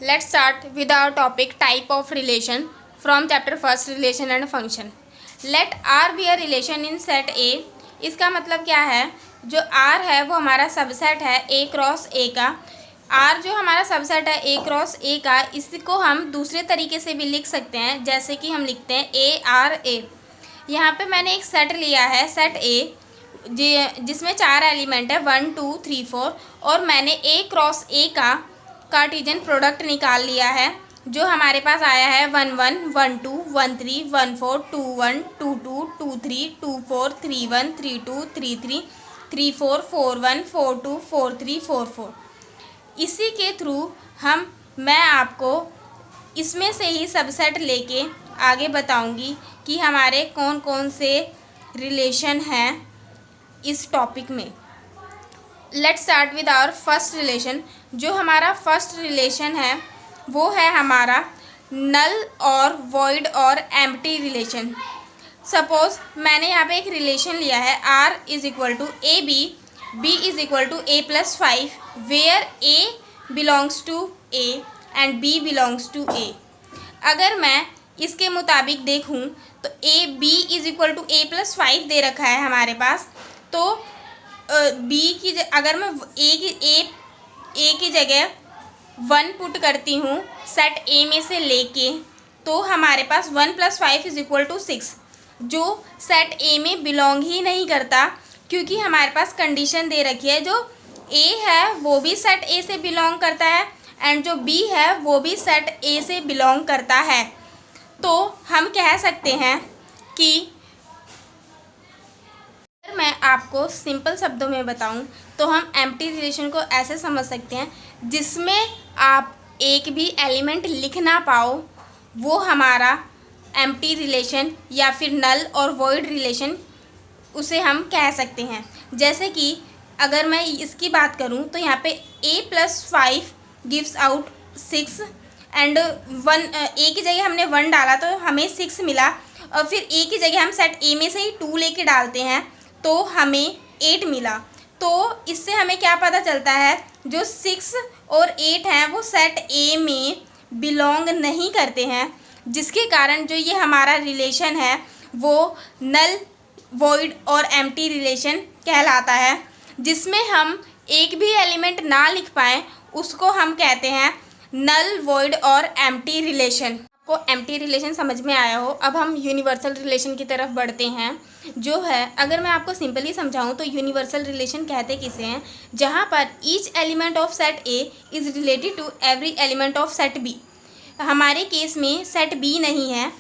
Let's start with our topic type of relation from chapter first relation and function. Let R be a relation in set A. इसका मतलब क्या है, जो R है वो हमारा सबसेट है A क्रॉस A का। R जो हमारा सबसेट है A क्रॉस A का, इसको हम दूसरे तरीके से भी लिख सकते हैं, जैसे कि हम लिखते हैं ARA। यहाँ पे मैंने एक सेट लिया है, सेट A, जिसमें 4 एलिमेंट है 1 2 3 4, और मैंने A क्रॉस A का कार्टेशियन प्रोडक्ट निकाल लिया है, जो हमारे पास आया है 1 1 1 2 1 3 1 4 2 1 2 2 2 3 2 4 3 1 3 2 3 3 3 4 4 1 4 2 4 3 4 4। इसी के थ्रू मैं आपको इसमें से ही सबसेट लेके आगे बताऊंगी कि हमारे कौन कौन से रिलेशन हैं इस टॉपिक में। Let's start with our first relation. जो हमारा फर्स्ट रिलेशन है वो है हमारा नल और वॉइड और एम्प्टी रिलेशन। सपोज मैंने यहाँ पे एक रिलेशन लिया है, R is equal to A B is equal to A plus 5, where A belongs to A and B belongs to A. अगर मैं इसके मुताबिक देखूँ तो A B is equal to A plus 5 दे रखा है हमारे पास, तो बी की अगर मैं ए की जगह 1 पुट करती हूँ सेट ए में से लेके, तो हमारे पास 1 + 5 = 6, जो सेट ए में बिलोंग ही नहीं करता, क्योंकि हमारे पास कंडीशन दे रखी है जो ए है वो भी सेट ए से बिलोंग करता है एंड जो बी है वो भी सेट ए से बिलोंग करता है। तो हम कह सकते हैं कि अगर मैं आपको सिंपल शब्दों में बताऊं तो हम एम्प्टी रिलेशन को ऐसे समझ सकते हैं, जिसमें आप एक भी एलिमेंट लिख ना पाओ, वो हमारा एम्प्टी रिलेशन या फिर नल और वॉइड रिलेशन उसे हम कह सकते हैं। जैसे कि अगर मैं इसकी बात करूं तो यहाँ पे a + 5 gives out 6 and 1, a की जगह हमने 1 डाला तो हमें 6 मिला, और फिर a की जगह हम सेट a में से ही 2 लेके डालते हैं तो हमें 8 मिला। तो इससे हमें क्या पता चलता है, जो 6 और 8 हैं वो सेट ए में बिलोंग नहीं करते हैं, जिसके कारण जो ये हमारा रिलेशन है वो नल वॉइड और एम्प्टी रिलेशन कहलाता है। जिसमें हम एक भी एलिमेंट ना लिख पाएँ उसको हम कहते हैं नल वॉइड और एम्प्टी रिलेशन। आपको एम्प्टी रिलेशन समझ में आया हो, अब हम यूनिवर्सल रिलेशन की तरफ बढ़ते हैं। जो है, अगर मैं आपको सिंपली समझाऊं तो यूनिवर्सल रिलेशन कहते किसे हैं, जहां पर each element of set A is related to every element of set B. हमारे केस में सेट बी नहीं है,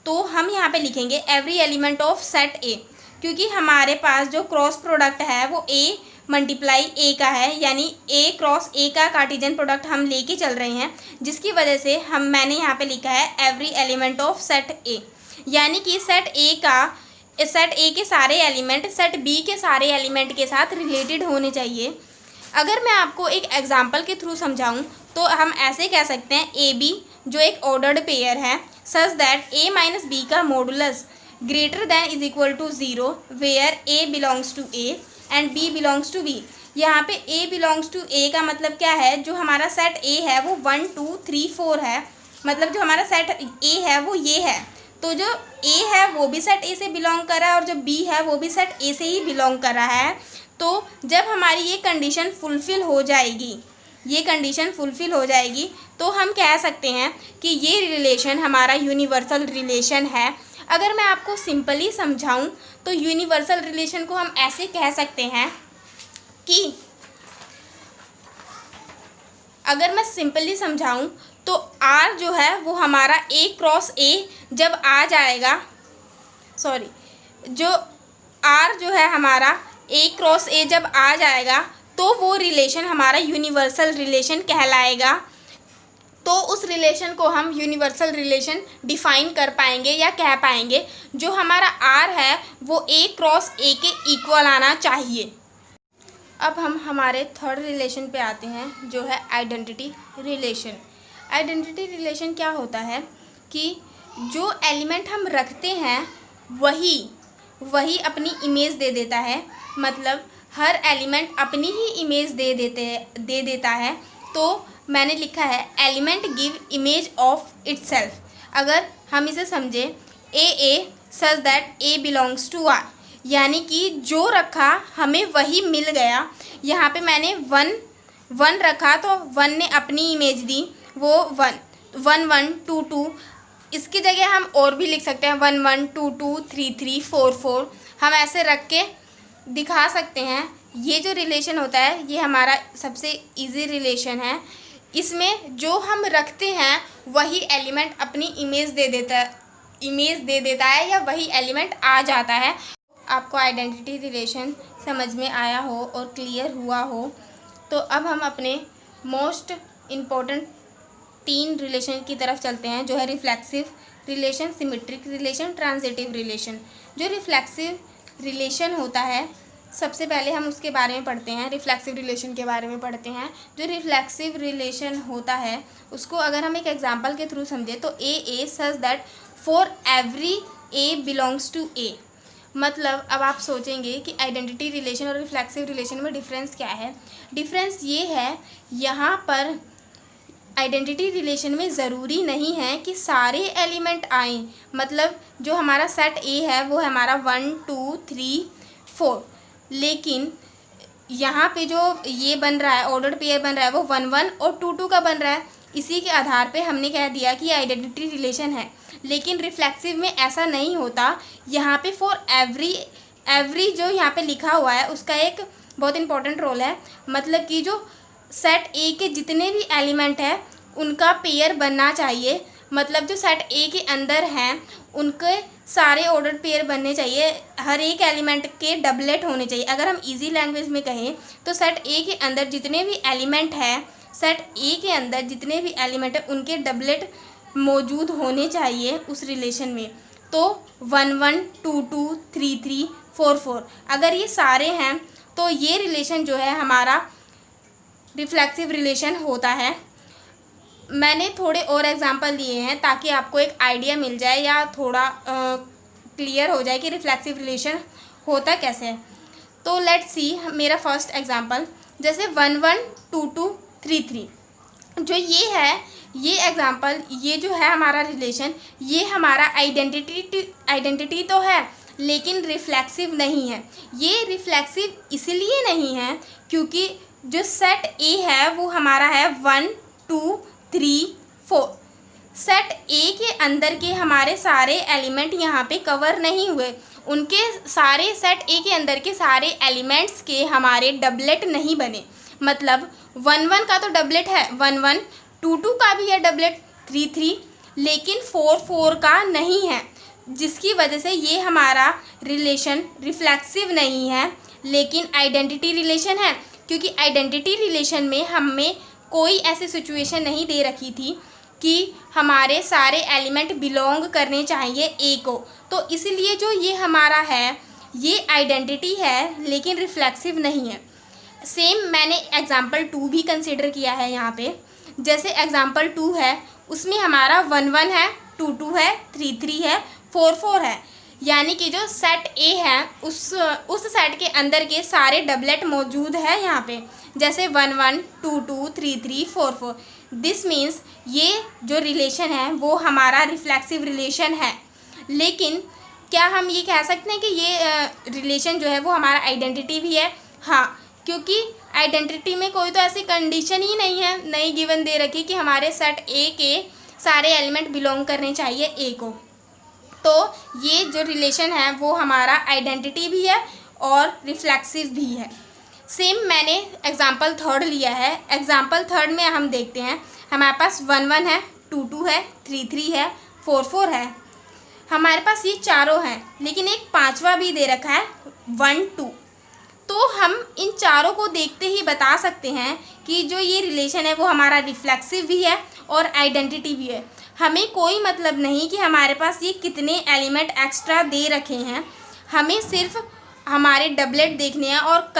तो हम यहाँ पे लिखेंगे every element of set A, क्योंकि हमारे पास जो क्रॉस प्रोडक्ट है वो ए मल्टीप्लाई ए का है, यानी ए क्रॉस ए का कार्टेशियन प्रोडक्ट हम लेके चल रहे हैं, जिसकी वजह से मैंने यहाँ पे लिखा है एवरी एलिमेंट ऑफ सेट ए, यानी कि सेट ए के सारे एलिमेंट सेट बी के सारे एलिमेंट के साथ रिलेटेड होने चाहिए। अगर मैं आपको एक एग्जांपल के थ्रू समझाऊं तो हम ऐसे कह सकते हैं ए बी जो एक ऑर्डर्ड पेयर है, सच दैट a - b का modulus greater than is equal to 0, where a belongs to a and b belongs to b। यहाँ पे a बिलोंग्स टू a का मतलब क्या है, जो हमारा सेट a है वो 1 2 3 4 है, मतलब जो हमारा सेट a है वो ये है, तो जो a है वो भी सेट a से बिलोंग कर रहा है और जो b है वो भी सेट a से ही बिलोंग कर रहा है। तो जब हमारी ये कंडीशन फुलफ़िल हो जाएगी, तो हम कह सकते हैं कि ये रिलेशन हमारा यूनिवर्सल रिलेशन है। अगर मैं आपको सिंपली समझाऊं तो यूनिवर्सल रिलेशन को हम ऐसे कह सकते हैं कि अगर मैं सिंपली समझाऊं तो R जो है वो हमारा A क्रॉस A जब आ जाएगा, जो R जो है हमारा A क्रॉस A जब आ जाएगा तो वो रिलेशन हमारा यूनिवर्सल रिलेशन कहलाएगा। तो उस रिलेशन को हम यूनिवर्सल रिलेशन डिफ़ाइन कर पाएंगे या कह पाएंगे, जो हमारा R है वो A क्रॉस A के इक्वल आना चाहिए। अब हम हमारे थर्ड रिलेशन पे आते हैं, जो है आइडेंटिटी रिलेशन। आइडेंटिटी रिलेशन क्या होता है कि जो एलिमेंट हम रखते हैं वही अपनी इमेज दे देता है, मतलब हर एलिमेंट अपनी ही इमेज दे देता है। तो मैंने लिखा है element give image of itself. अगर हम इसे समझे A such that A belongs to R, यानी कि जो रखा हमें वही मिल गया। यहाँ पे मैंने वन रखा तो वन ने अपनी इमेज दी, वो वन 2 इसकी जगह हम और भी लिख सकते हैं 1 2 2 3 3 4 4। हम ऐसे रख के दिखा सकते हैं। ये जो रिलेशन होता है ये हमारा सबसे इजी रिलेशन है। इसमें जो हम रखते हैं वही एलिमेंट अपनी इमेज दे देता है या वही एलिमेंट आ जाता है। आपको आइडेंटिटी रिलेशन समझ में आया हो और क्लियर हुआ हो तो अब हम अपने मोस्ट इम्पोर्टेंट 3 रिलेशन की तरफ चलते हैं, जो है reflexive relation, symmetric relation, transitive relation. जो रिफ्लेक्सिव रिलेशन होता है सबसे पहले हम उसके बारे में पढ़ते हैं, रिफ्लेक्सिव रिलेशन के बारे में पढ़ते हैं। जो रिफ्लेक्सिव रिलेशन होता है उसको अगर हम एक एग्जांपल के थ्रू समझे तो A such that for every A belongs to A. मतलब अब आप सोचेंगे कि आइडेंटिटी रिलेशन और रिफ्लेक्सिव रिलेशन में डिफरेंस क्या है। डिफरेंस ये है, यहाँ पर आइडेंटिटी रिलेशन में ज़रूरी नहीं है कि सारे एलिमेंट आएँ। मतलब जो हमारा सेट ए है वो है हमारा 1 2 3 4, लेकिन यहाँ पे जो ये बन रहा है ऑर्डर्ड पेयर बन रहा है वो 1 1 और 2 2 का बन रहा है। इसी के आधार पे हमने कह दिया कि आइडेंटिटी रिलेशन है। लेकिन रिफ्लेक्सिव में ऐसा नहीं होता। यहाँ पे फॉर एवरी जो यहाँ पे लिखा हुआ है उसका एक बहुत इंपॉर्टेंट रोल है। मतलब कि जो सेट ए के जितने भी एलिमेंट हैं उनका पेयर बनना चाहिए। मतलब जो सेट ए के अंदर हैं उनके सारे ऑर्डर्ड पेयर बनने चाहिए, हर एक एलिमेंट के डबलेट होने चाहिए। अगर हम इजी लैंग्वेज में कहें तो सेट ए के अंदर जितने भी एलिमेंट हैं, सेट ए के अंदर जितने भी एलिमेंट हैं उनके डबलेट मौजूद होने चाहिए उस रिलेशन में। तो 1 1 2 2 3 3 4 4 अगर ये सारे हैं तो ये रिलेशन जो है हमारा रिफ्लेक्सिव रिलेशन होता है। मैंने थोड़े और एग्जांपल दिए हैं ताकि आपको एक आइडिया मिल जाए या थोड़ा क्लियर हो जाए कि रिफ्लेक्सिव रिलेशन होता कैसे है। तो लेट्स सी मेरा फर्स्ट एग्जांपल, जैसे 1 1 2 2 3 3 जो ये है, ये एग्जांपल, ये जो है हमारा रिलेशन, ये हमारा आइडेंटिटी तो है लेकिन रिफ्लेक्सिव नहीं है। ये रिफ्लेक्सिव इसलिए नहीं है क्योंकि जो सेट ए है वो हमारा है 1 2 3 4। सेट ए के अंदर के हमारे सारे एलिमेंट यहाँ पे कवर नहीं हुए। उनके सारे सेट ए के अंदर के सारे एलिमेंट्स के हमारे डबलेट नहीं बने। मतलब 1 1 का तो डबलेट है 1 1, 2 2 का भी है डबलेट 3 3, लेकिन 4 4 का नहीं है, जिसकी वजह से ये हमारा रिलेशन रिफ्लेक्सिव नहीं है लेकिन आइडेंटिटी रिलेशन है। क्योंकि आइडेंटिटी रिलेशन में हमें कोई ऐसी सिचुएशन नहीं दे रखी थी कि हमारे सारे एलिमेंट बिलोंग करने चाहिए ए को, तो इसलिए जो ये हमारा है ये आइडेंटिटी है लेकिन रिफ्लेक्सिव नहीं है। सेम मैंने एग्जांपल 2 भी कंसिडर किया है यहाँ पे। जैसे एग्जांपल 2 है उसमें हमारा 1 1 है, 2 2 है, 3 3 है, 4 4 है, यानी कि जो सेट ए है उस सेट के अंदर के सारे डबलेट मौजूद है यहाँ पे। जैसे 1 1 2 2 3 3 4 4। दिस मीन्स ये जो रिलेशन है वो हमारा रिफ्लेक्सिव रिलेशन है। लेकिन क्या हम ये कह सकते हैं कि ये रिलेशन जो है वो हमारा आइडेंटिटी भी है? हाँ, क्योंकि आइडेंटिटी में कोई तो ऐसी कंडीशन ही नहीं है, नहीं गिवन दे रखी कि हमारे सेट ए के सारे एलिमेंट बिलोंग करने चाहिए ए को। तो ये जो रिलेशन है वो हमारा आइडेंटिटी भी है और रिफ्लेक्सिव भी है। सेम मैंने एग्जाम्पल 3 लिया है। एग्जाम्पल 3 में हम देखते हैं हमारे पास 1 1 है, 2 2 है, 3 3 है, 4 4 है। हमारे पास ये चारों हैं लेकिन एक 5वां भी दे रखा है 1 2। तो हम इन चारों को देखते ही बता सकते हैं कि जो ये रिलेशन है वो हमारा रिफ्लेक्सिव भी है और आइडेंटिटी भी है। हमें कोई मतलब नहीं कि हमारे पास ये कितने एलिमेंट एक्स्ट्रा दे रखे हैं, हमें सिर्फ हमारे डबलेट देखने हैं और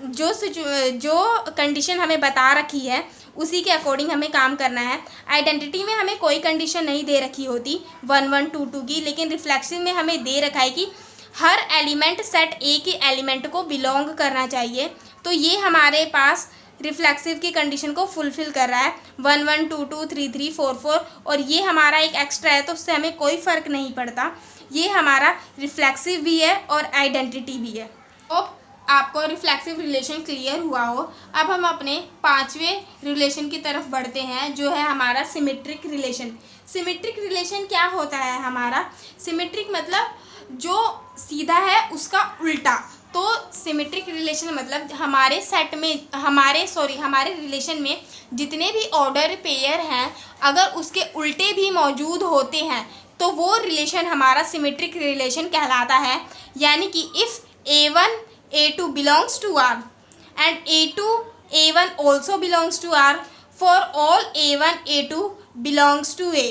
जो कंडीशन हमें बता रखी है उसी के अकॉर्डिंग हमें काम करना है। आइडेंटिटी में हमें कोई कंडीशन नहीं दे रखी होती 1 1 2 2 की, लेकिन रिफ्लेक्सिव में हमें दे रखा है कि हर एलिमेंट सेट ए के एलिमेंट को बिलोंग करना चाहिए। तो ये हमारे पास रिफ्लेक्सिव की कंडीशन को फुलफिल कर रहा है, 1 1 2 2 3 3 4 4, और ये हमारा एक एक्स्ट्रा है तो उससे हमें कोई फ़र्क नहीं पड़ता। ये हमारा रिफ्लेक्सिव भी है और आइडेंटिटी भी है। होप आपको रिफ्लेक्सिव रिलेशन क्लियर हुआ हो। अब हम अपने 5वें रिलेशन की तरफ बढ़ते हैं, जो है हमारा सिमेट्रिक रिलेशन। सिमेट्रिक रिलेशन क्या होता है हमारा? सिमेट्रिक मतलब जो सीधा है उसका उल्टा। तो सिमेट्रिक रिलेशन मतलब हमारे सेट में हमारे रिलेशन में जितने भी ऑर्डर पेयर हैं, अगर उसके उल्टे भी मौजूद होते हैं तो वो रिलेशन हमारा सिमेट्रिक रिलेशन कहलाता है। यानी कि if A1 A2 belongs to R and A2 A1 also belongs to R, for all A1 A2 belongs to A,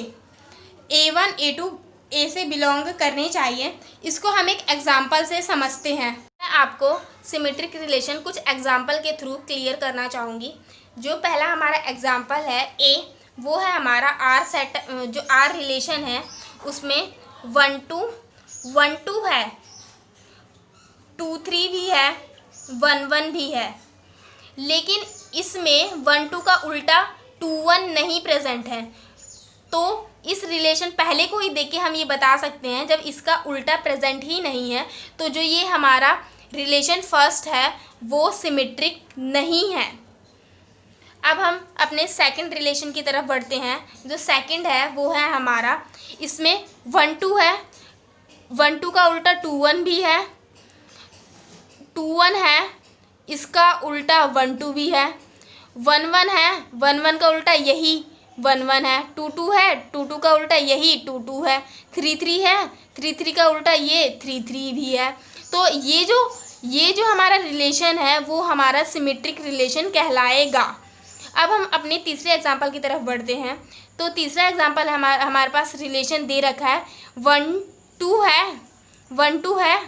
A1 A2 A से बिलोंग करने चाहिए। इसको हम एक एग्जाम्पल से समझते हैं। मैं आपको सिमेट्रिक रिलेशन कुछ एग्जाम्पल के थ्रू क्लियर करना चाहूँगी। जो पहला हमारा एग्जाम्पल है A, वो है हमारा R सेट, जो R रिलेशन है उसमें 1 2 है, 2 3 भी है, 1 1 भी है। लेकिन इसमें 1 2 का उल्टा 2 1 नहीं प्रेजेंट है। तो इस रिलेशन पहले को ही देख के हम ये बता सकते हैं, जब इसका उल्टा प्रेजेंट ही नहीं है तो जो ये हमारा रिलेशन फर्स्ट है वो सिमेट्रिक नहीं है। अब हम अपने सेकंड रिलेशन की तरफ बढ़ते हैं। जो सेकंड है वो है हमारा, इसमें 1 2 है, 1 2 का उल्टा 2 1 भी है, 2 1 है, इसका उल्टा 1 2 भी है, 1 1 है, 1 1 का उल्टा यही 1 1 है, 2 2 है, 2 2 का उल्टा यही 2 2 है, 3 3 है, 3 3 का उल्टा ये 3 3 भी है। तो ये जो हमारा रिलेशन है वो हमारा सिमेट्रिक रिलेशन कहलाएगा। अब हम अपने तीसरे एग्जाम्पल की तरफ बढ़ते हैं। तो तीसरा एग्जाम्पल हमारे पास रिलेशन दे रखा है, 1 2 है, 1 2 है,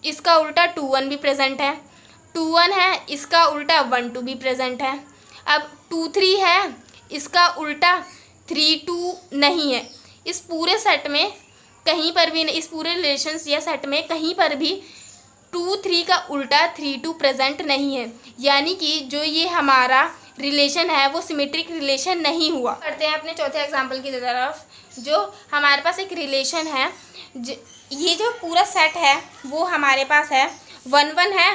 इसका उल्टा 2 1 भी प्रेजेंट है, 2 1 है, इसका उल्टा 1 2 भी प्रेजेंट है। अब 2 3 है, इसका उल्टा 3 2 नहीं है। इस पूरे सेट में कहीं पर भी, इस पूरे रिलेशंस या सेट में कहीं पर भी 2 3 का उल्टा 3 2 प्रेजेंट नहीं है। यानी कि जो ये हमारा रिलेशन है वो सिमेट्रिक रिलेशन नहीं हुआ। करते हैं अपने चौथे एग्जाम्पल की तरफ। जो हमारे पास एक रिलेशन है, ये जो पूरा सेट है वो हमारे पास है 1 1 है,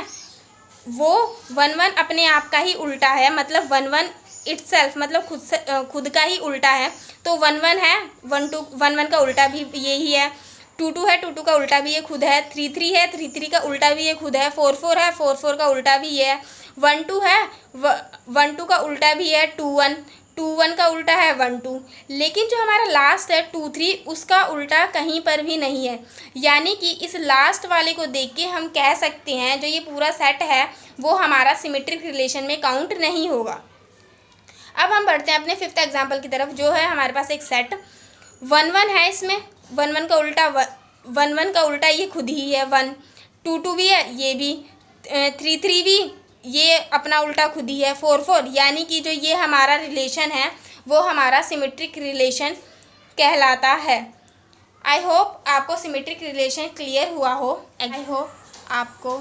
वो 1 1 अपने आप का ही उल्टा है, मतलब 1 1 इटसेल्फ मतलब खुद का ही उल्टा है। तो 1 1 है, 1 1 का उल्टा भी यही है, 2 2 है, 2 2 का उल्टा भी ये खुद है, 3 3 है, 3 3 का उल्टा भी ये खुद है, 4 4 है, 4 4 का उल्टा भी ये है, 1 2 है, 1 2 का उल्टा भी है, 2 1 का उल्टा है 1 2। लेकिन जो हमारा लास्ट है 2 3, उसका उल्टा कहीं पर भी नहीं है। यानी कि इस लास्ट वाले को देख के हम कह सकते हैं जो ये पूरा सेट है वो हमारा सिमेट्रिक रिलेशन में काउंट नहीं होगा। अब हम बढ़ते हैं अपने फिफ्थ एग्जाम्पल की तरफ। जो है हमारे पास एक सेट 1 1 है, इसमें 1 1 का उल्टा 1 1 का उल्टा ये खुद ही है 1, 2 2 भी है, ये भी 3 3 भी, ये अपना उल्टा खुद ही है 4 4। यानी कि जो ये हमारा रिलेशन है वो हमारा सिमेट्रिक रिलेशन कहलाता है। आई होप आपको सिमेट्रिक रिलेशन क्लियर हुआ हो। आई होप आपको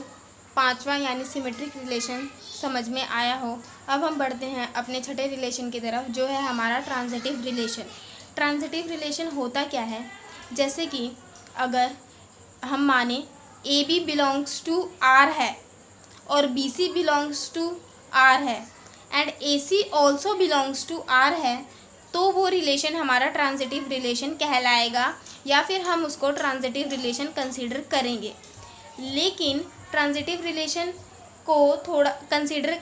पांचवा यानी सिमेट्रिक रिलेशन समझ में आया हो। अब हम बढ़ते हैं अपने छठे रिलेशन की तरफ, जो है हमारा ट्रांजिटिव रिलेशन। ट्रांजिटिव रिलेशन होता क्या है? जैसे कि अगर हम माने AB बिलोंग्स टू R है और BC बिलोंग्स टू R है and AC also belongs to R है, तो वो रिलेशन हमारा ट्रांजिटिव रिलेशन कहलाएगा, या फिर हम उसको ट्रांजिटिव रिलेशन कंसीडर करेंगे। लेकिन ट्रांजिटिव रिलेशन को थोड़ा कंसीडर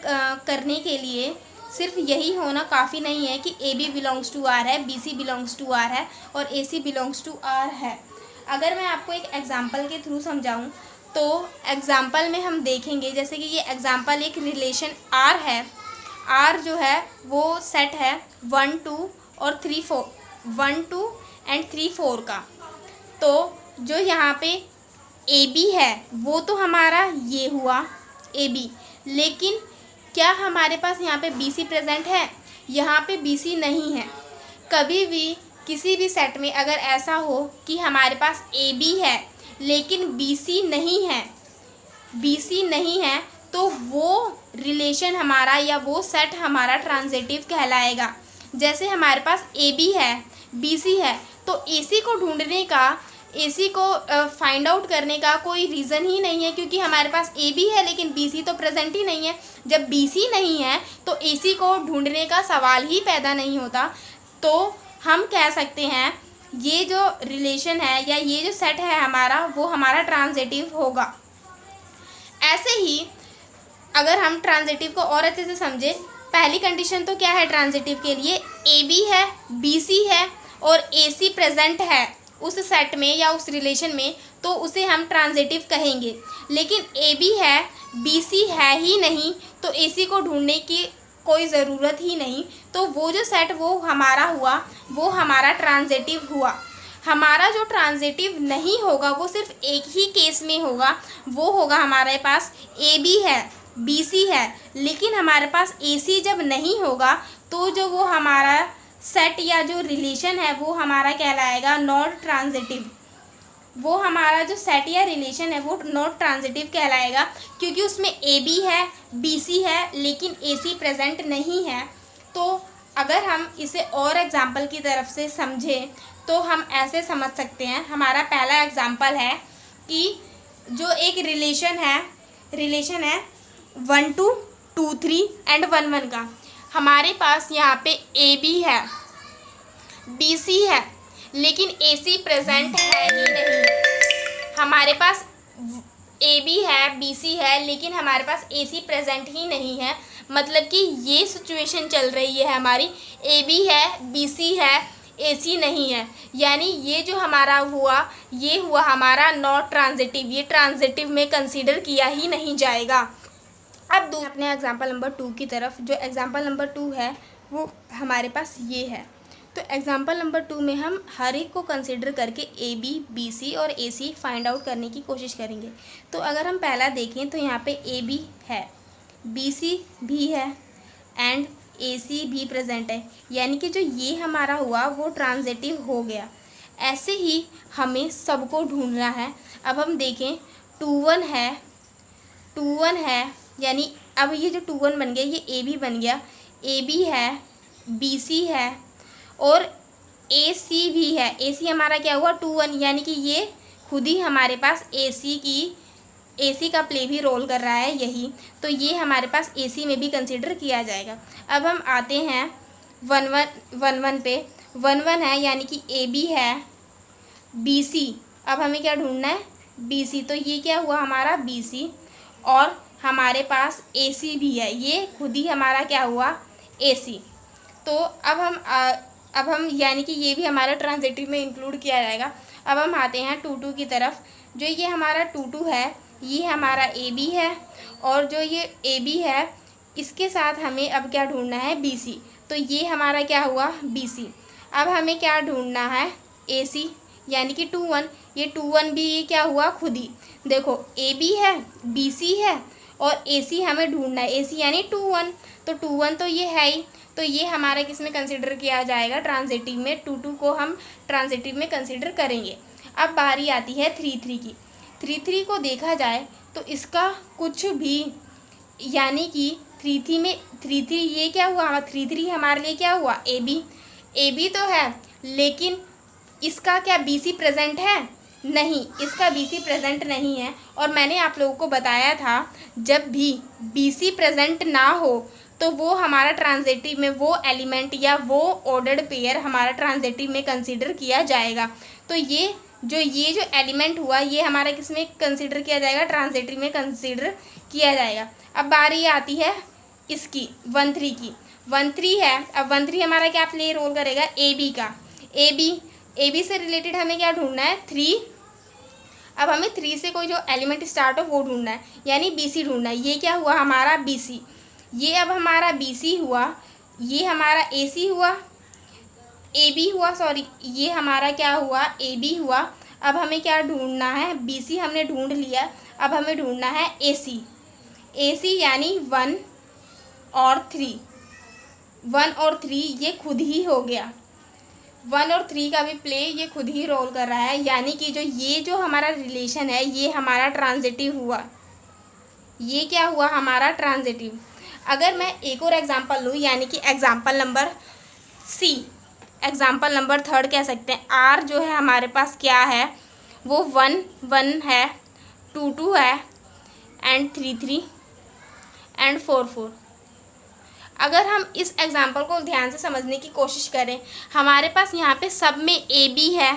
करने के लिए सिर्फ यही होना काफ़ी नहीं है कि AB बिलोंग्स टू R है, BC बिलोंग्स टू R है और AC बिलोंग्स टू R है। अगर मैं आपको एक एग्जांपल के थ्रू समझाऊं तो एग्जांपल में हम देखेंगे, जैसे कि ये एग्जांपल एक रिलेशन R है। R जो है वो सेट है 1 2 और 3 4, 1 2 एंड 3 4 का। तो जो यहाँ पे AB है वो तो हमारा ये हुआ AB, लेकिन क्या हमारे पास यहाँ पे BC प्रेजेंट है? यहाँ पे BC नहीं है। कभी भी किसी भी सेट में अगर ऐसा हो कि हमारे पास AB है लेकिन BC नहीं है, BC नहीं है, तो वो रिलेशन हमारा या वो सेट हमारा ट्रांजिटिव कहलाएगा। जैसे हमारे पास ए बी है, बी सी है, तो ए सी को ढूंढने का, ए सी को फाइंड आउट करने का कोई रीज़न ही नहीं है, क्योंकि हमारे पास ए बी है लेकिन बी सी तो प्रेजेंट ही नहीं है। जब बी सी नहीं है तो ए सी को ढूंढने का सवाल ही पैदा नहीं होता। तो हम कह सकते हैं ये जो रिलेशन है या ये जो सेट है हमारा, वो हमारा ट्रांजिटिव होगा। ऐसे ही अगर हम ट्रांजिटिव को और अच्छे से समझें, पहली कंडीशन तो क्या है ट्रांजिटिव के लिए, ए बी है, बी सी है और ए सी प्रेजेंट है उस सेट में या उस रिलेशन में, तो उसे हम ट्रांजिटिव कहेंगे। लेकिन ए बी है, बी सी है ही नहीं, तो ए सी को ढूंढने की कोई ज़रूरत ही नहीं, तो वो जो सेट वो हमारा हुआ, वो हमारा ट्रांजिटिव हुआ। हमारा जो ट्रांजिटिव नहीं होगा वो सिर्फ एक ही केस में होगा, वो होगा हमारे पास ए बी है, बी सी है, लेकिन हमारे पास ए सी जब नहीं होगा तो जो वो हमारा सेट या जो रिलेशन है वो हमारा कहलाएगा नॉट ट्रांजिटिव। वो हमारा जो सेट या रिलेशन है वो नॉट ट्रांजिटिव कहलाएगा, क्योंकि उसमें ए बी है, बी सी है, लेकिन ए सी प्रेजेंट नहीं है। तो अगर हम इसे और एग्जाम्पल की तरफ से समझें तो हम ऐसे समझ सकते हैं। हमारा पहला एग्जाम्पल है कि जो एक रिलेशन है 1 2 2 3 एंड 1 1 का, हमारे पास यहाँ पे ए बी है, बी सी है, लेकिन ए सी प्रेजेंट है ही नहीं। हमारे पास ए बी है, बी सी है, लेकिन हमारे पास ए सी प्रेजेंट ही नहीं है। मतलब कि ये सिचुएशन चल रही है हमारी, ए बी है, बी सी है, ए सी नहीं है, यानी ये जो हमारा हुआ ये हुआ हमारा नॉट ट्रांजिटिव, ये ट्रांजिटिव में कंसीडर किया ही नहीं जाएगा। अब अपने एग्जाम्पल नंबर 2 की तरफ, जो एग्जाम्पल नंबर 2 है वो हमारे पास ये है। तो एग्जाम्पल नंबर 2 में हम हर एक को कंसिडर करके ए बी, बी सी और ए सी फाइंड आउट करने की कोशिश करेंगे। तो अगर हम पहला देखें तो यहाँ पे ए बी है, बी सी भी है एंड ए सी भी प्रेजेंट है, यानी कि जो ये हमारा हुआ वो ट्रांजिटिव हो गया। ऐसे ही हमें सबको ढूंढना है। अब हम देखें 2 1 है, यानी अब ये जो 2 1 बन गया ये ए बी बन गया, ए बी है, बी सी है और ए सी भी है। ए सी हमारा क्या हुआ 2 1, यानी कि ये खुद ही हमारे पास ए सी का प्ले भी रोल कर रहा है यही, तो ये हमारे पास ए सी में भी कंसिडर किया जाएगा। अब हम आते हैं 1 1 पे, 1 1 है यानी कि ए बी है, बी सी, अब हमें क्या ढूंढना है बी सी, तो ये क्या हुआ हमारा बी सी और हमारे पास ए सी भी है, ये खुद ही हमारा क्या हुआ ए सी। तो अब हम यानी कि ये भी हमारा ट्रांजिटिव में इंक्लूड किया जाएगा। अब हम आते हैं 2 2 की तरफ। जो ये हमारा 2 2 है ये हमारा ए बी है और जो ये ए बी है इसके साथ हमें अब क्या ढूंढना है बी सी, तो ये हमारा क्या हुआ बी सी। अब हमें क्या ढूंढना है ए सी, यानी कि 2 1, ये 2 1 भी ये क्या हुआ खुद ही, देखो ए बी है, बी सी है और ए सी हमें ढूंढना है, ए सी यानी 2 1, तो 2 1 तो ये है ही, तो ये हमारा किस में कंसिडर किया जाएगा ट्रांजिटिव में, 2 2 को हम ट्रांजिटिव में कंसिडर करेंगे। अब बारी आती है 3 3 की। 3 3 को देखा जाए तो इसका कुछ भी, यानी कि 3 3 ये क्या हुआ 3 3 हमारे लिए क्या हुआ ए बी तो है, लेकिन इसका क्या बी सी प्रेजेंट है, नहीं, इसका बी सी प्रेजेंट नहीं है। और मैंने आप लोगों को बताया था जब भी बी सी प्रेजेंट ना हो तो वो हमारा ट्रांजिटिव में वो एलिमेंट या वो ऑर्डर्ड पेयर हमारा ट्रांजिटिव में कंसीडर किया जाएगा। तो ये जो एलिमेंट हुआ ये हमारा किस में कंसीडर किया जाएगा ट्रांजिटिव में कंसीडर किया जाएगा। अब बारी आती है इसकी 1 3 की। 1 3 है, अब 1 3 हमारा क्या प्ले रोल करेगा ए बी का, ए बी से रिलेटेड हमें क्या ढूंढना है 3। अब हमें 3 से कोई जो एलिमेंट स्टार्ट हो वो ढूंढना है, यानी बी सी ढूंढना है। ये क्या हुआ हमारा बी सी, ये अब हमारा बी सी हुआ, ये हमारा ए सी हुआ, ए बी हुआ, सॉरी ये हमारा क्या हुआ ए बी हुआ। अब हमें क्या ढूंढना है बी सी हमने ढूंढ लिया, अब हमें ढूंढना है ए सी यानी 1 और 3, 1 और 3 ये खुद ही हो गया, 1 और 3 का भी प्ले ये खुद ही रोल कर रहा है, यानी कि जो हमारा रिलेशन है ये हमारा ट्रांजिटिव हुआ। ये क्या हुआ हमारा ट्रांजिटिव। अगर मैं एक और एग्जांपल लूँ, यानी कि example number C, example number 3 कह सकते हैं। आर जो है हमारे पास क्या है, वो 1 1 है, 2 2 है, एंड 3 3 एंड 4 4। अगर हम इस एग्जांपल को ध्यान से समझने की कोशिश करें, हमारे पास यहाँ पे सब में ए बी है,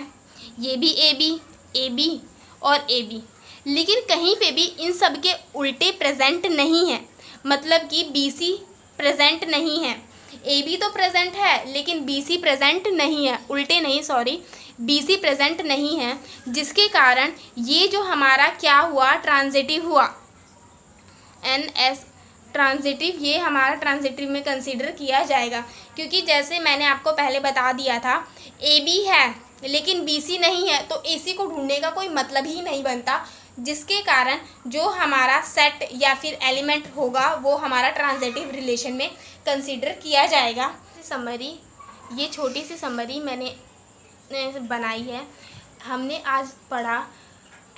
ये भी ए बी और ए बी, लेकिन कहीं पे भी इन सब के उल्टे प्रेजेंट नहीं है, मतलब कि बी सी प्रेजेंट नहीं है। ए बी तो प्रेजेंट है लेकिन बी सी प्रेजेंट नहीं है, उल्टे नहीं, सॉरी, बी सी प्रेजेंट नहीं है, जिसके कारण ये जो हमारा क्या हुआ, ट्रांजिटिव हुआ, एन एस ट्रांजिटिव, ये हमारा ट्रांजिटिव में कंसीडर किया जाएगा। क्योंकि जैसे मैंने आपको पहले बता दिया था, ए बी है लेकिन बी सी नहीं है, तो ए सी को ढूंढने का कोई मतलब ही नहीं बनता, जिसके कारण जो हमारा सेट या फिर एलिमेंट होगा वो हमारा ट्रांजिटिव रिलेशन में कंसीडर किया जाएगा। समरी, ये छोटी सी समरी मैंने बनाई है। हमने आज पढ़ा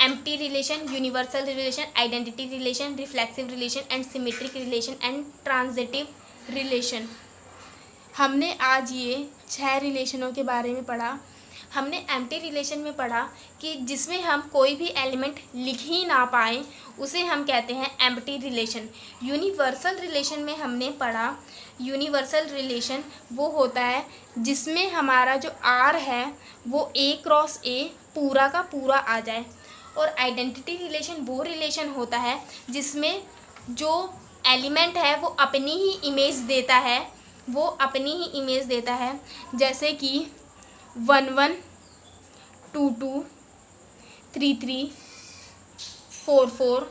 empty relation, universal relation, identity relation, reflexive relation and symmetric relation and transitive relation. हमने आज ये 6 रिलेशनों के बारे में पढ़ा। हमने एम्प्टी रिलेशन में पढ़ा कि जिसमें हम कोई भी एलिमेंट लिख ही ना पाएँ उसे हम कहते हैं एम्प्टी रिलेशन। यूनिवर्सल रिलेशन में हमने पढ़ा, यूनिवर्सल रिलेशन वो होता है जिसमें हमारा जो आर है वो ए क्रॉस ए पूरा का पूरा आ जाए। और आइडेंटिटी रिलेशन वो रिलेशन होता है जिसमें जो एलिमेंट है वो अपनी ही इमेज देता है, वो अपनी ही इमेज देता है, जैसे कि 1 1 2 2 3 3 4 4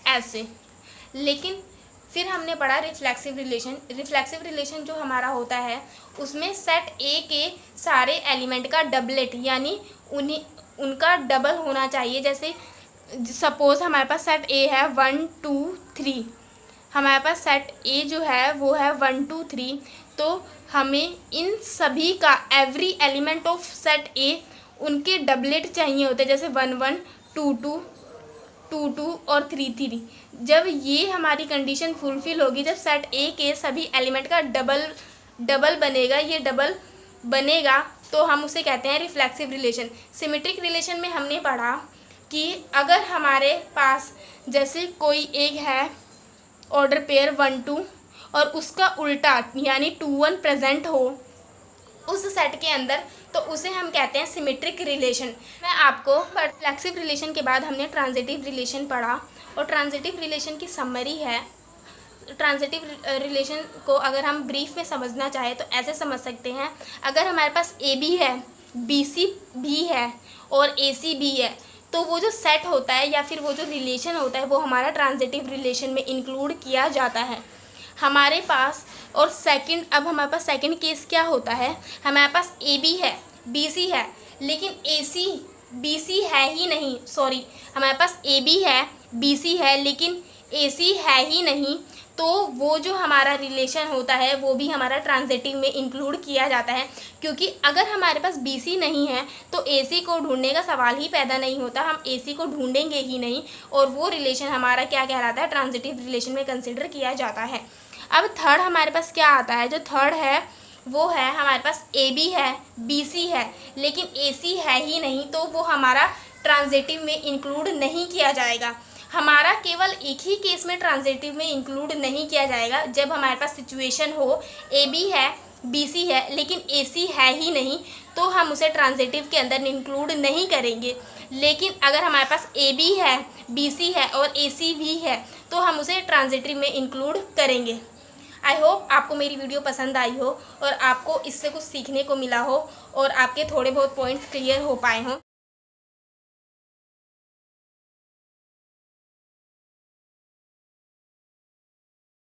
ऐसे। लेकिन फिर हमने पढ़ा रिफ्लेक्सिव रिलेशन। रिफ्लेक्सिव रिलेशन जो हमारा होता है उसमें सेट ए के सारे एलिमेंट का डबलेट, यानी उनका डबल होना चाहिए। जैसे सपोज़ हमारे पास सेट ए है 1 2 3, हमारे पास सेट ए जो है वो है 1 2 3, तो हमें इन सभी का एवरी एलिमेंट ऑफ सेट ए उनके डबलेट चाहिए होते हैं, जैसे 1 1 2 2 2 2 और 3 3। जब ये हमारी कंडीशन फुलफिल होगी, जब सेट ए के सभी एलिमेंट का डबल बनेगा, ये डबल बनेगा, तो हम उसे कहते हैं रिफ्लेक्सिव रिलेशन। सिमेट्रिक रिलेशन में हमने पढ़ा कि अगर हमारे पास जैसे कोई एक है ऑर्डर पेयर 1 2 और उसका उल्टा यानी 2 1 प्रेजेंट हो उस सेट के अंदर, तो उसे हम कहते हैं सिमेट्रिक रिलेशन। मैं आपको रिफ्लेक्सिव रिलेशन के बाद हमने ट्रांजिटिव रिलेशन पढ़ा, और ट्रांजिटिव रिलेशन की समरी है। ट्रांजिटिव रिलेशन को अगर हम ब्रीफ में समझना चाहें तो ऐसे समझ सकते हैं, अगर हमारे पास ए बी है, बी सी भी है और ए सी भी है, तो वो जो सेट होता है या फिर वो जो रिलेशन होता है वो हमारा ट्रांजिटिव रिलेशन में इंक्लूड किया जाता है हमारे पास। और सेकंड, अब हमारे पास सेकंड केस क्या होता है, हमारे पास ए बी है, बी सी है, लेकिन ए सी बी सी है ही नहीं, सॉरी, हमारे पास ए बी है, बी सी है, लेकिन ए सी है ही नहीं, तो वो जो हमारा रिलेशन होता है वो भी हमारा ट्रांजिटिव में इंक्लूड किया जाता है। क्योंकि अगर हमारे पास बी सी नहीं है तो ए सी को ढूंढने का सवाल ही पैदा नहीं होता, हम ए सी को ढूंढेंगे ही नहीं, और वो रिलेशन हमारा क्या कहलाता है, ट्रांजिटिव रिलेशन में कंसिडर किया जाता है। अब थर्ड हमारे पास क्या आता है, जो थर्ड है वो है हमारे पास ए बी है, बी सी है, लेकिन ए सी है ही नहीं, तो वो हमारा ट्रांजिटिव में इंक्लूड नहीं किया जाएगा। हमारा केवल एक ही केस में ट्रांजिटिव में इंक्लूड नहीं किया जाएगा, जब हमारे पास सिचुएशन हो ए बी है, बी सी है, लेकिन ए सी है ही नहीं, तो हम उसे ट्रांजिटिव के अंदर इंक्लूड नहीं करेंगे। लेकिन अगर हमारे पास ए बी है, बी सी है और ए सी भी है, तो हम उसे ट्रांजिटिव में इंक्लूड करेंगे। आई होप आपको मेरी वीडियो पसंद आई हो और आपको इससे कुछ सीखने को मिला हो और आपके थोड़े बहुत पॉइंट्स क्लियर हो पाए हों।